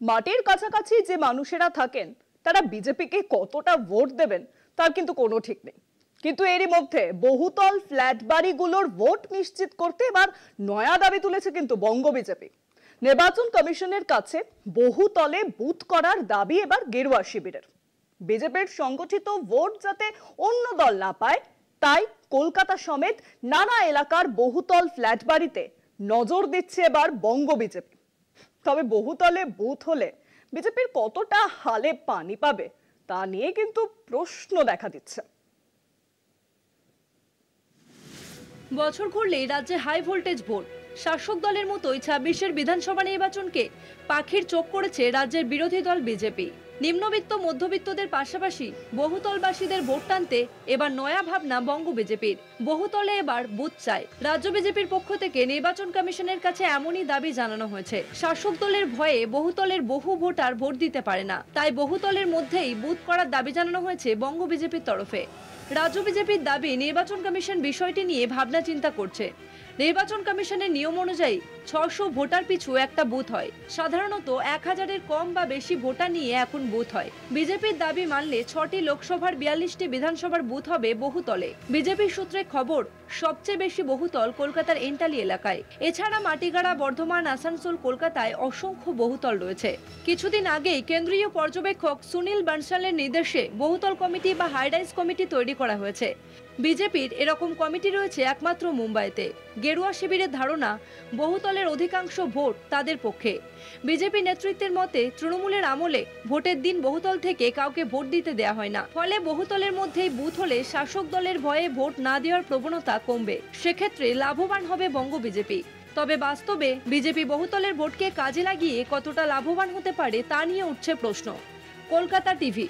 মাটির কাছাকাছি যে মানুষেরা থাকেন তারা বিজেপিকে কতটা ভোট দেবেন তার কিন্তু কোনো ঠিক নেই। কিন্তু এরই মধ্যে বহুতল ফ্ল্যাট বাড়িগুলোর ভোট নিশ্চিত করতে এবার নয়া দাবি তুলেছে কিন্তু বঙ্গ বিজেপি। নির্বাচন কমিশনের কাছে বহুতলে বুথ করার দাবি এবার গেরুয়া শিবিরের। বিজেপির সংগঠিত ভোট যাতে অন্য দল না পায় তাই কলকাতা সমেত নানা এলাকার বহুতল ফ্ল্যাট বাড়িতে নজর দিচ্ছে এবার বঙ্গ বিজেপি। তবে বহুতলে বুথ হলে বিজেপির কতটা হালে পানি পাবে তা নিয়ে কিন্তু প্রশ্ন দেখা দিচ্ছে। বছর ঘুরলেই রাজ্যে হাই ভোল্টেজ ভোট। শাসক দলের মতোই ২৬-এর বিধানসভা নির্বাচনকে পাখির চোখ করেছে রাজ্যের বিরোধী দল বিজেপি। নিম্নবিত্ত মধ্যবিত্তদের পাশাপাশি বহুতলবাসীদের ভোট টানতে এবার নয়া ভাবনা বঙ্গ বিজেপির। বহুতলে এবার বুথ চায়। রাজ্য বিজেপির পক্ষ থেকে নির্বাচন কমিশনের কাছে এমনই দাবি জানানো হয়েছে। শাসক দলের ভয়ে বহুতলের বহু ভোটার ভোট দিতে পারে না, তাই বহুতলের মধ্যেই বুথ করার দাবি জানানো হয়েছে বঙ্গ বিজেপির তরফে। রাজ্য বিজেপির দাবি, নির্বাচন কমিশন বিষয়টি নিয়ে ভাবনা চিন্তা করছে। নির্বাচন কমিশনের নিয়ম অনুযায়ী ৬০০ ভোটার পিছু একটা বুথ হয়। সাধারণত ১০০০-এর কম বা বেশি ভোটার নিয়ে এখন বুথ হয়। বিজেপির দাবি মানলে ৬টি লোকসভার ৪২টি বিধানসভার বুথ হবে বহুতলে। বিজেপির সূত্রে খবর, সবচেয়ে বেশি বহুতল কলকাতার এন্টালি এলাকায়। এছাড়া মাটিগাড়া, বর্ধমান, আসানসোল, কলকাতায় অসংখ্য বহুতল রয়েছে। কিছুদিন আগেই কেন্দ্রীয় পর্যবেক্ষক সুনীল বানসালের নির্দেশে বহুতল কমিটি বা হাইরাইজ কমিটি তৈরি করা হয়েছে। বিজেপির এরকম কমিটি রয়েছে একমাত্র মুম্বাইতে। গেরুয়া শিবিরের ধারণা, বহুতলের অধিকাংশ ভোট তাদের পক্ষে। বিজেপি নেতৃত্বের মতে, তৃণমূলের আমলে ভোটের দিন বহুতল থেকে কাউকে ভোট দিতে দেয়া হয় না। ফলে বহুতলের মধ্যেই বুথ হলে শাসক দলের ভয়ে ভোট না দেওয়ার প্রবণতা কমবে। সেক্ষেত্রে লাভবান হবে বঙ্গ বিজেপি। তবে বাস্তবে বিজেপি বহুতলের ভোটকে কাজে লাগিয়ে কতটা লাভবান হতে পারে তা নিয়ে উঠছে প্রশ্ন। কলকাতা টিভি।